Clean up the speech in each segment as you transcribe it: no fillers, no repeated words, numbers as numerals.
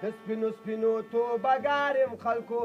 د سپینو سپینو توبهګار یم خلکو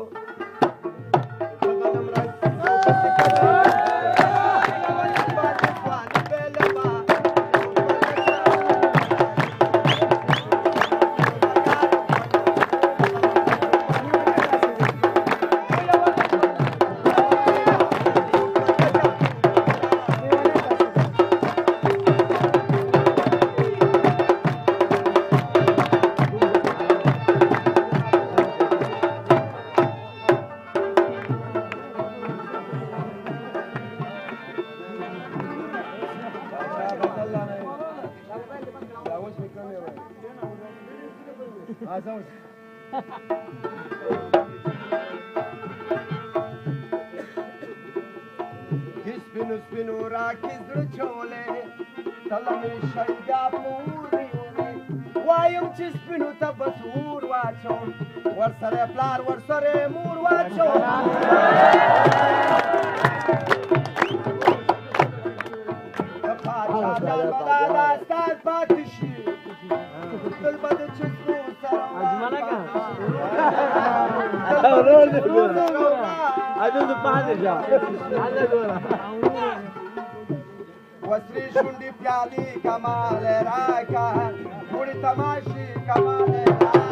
سپینو سپینو راکې زړه چولې تله مې شیدا پورې وایم چې سپینو ته بس اور واچوم ورسره پلار ورسره مور واچوم د پاچا جان به دا داستان پاتې شي تل به د چسکو سره وسري شونډې پیالې کمال راکا وړي تماشې کمال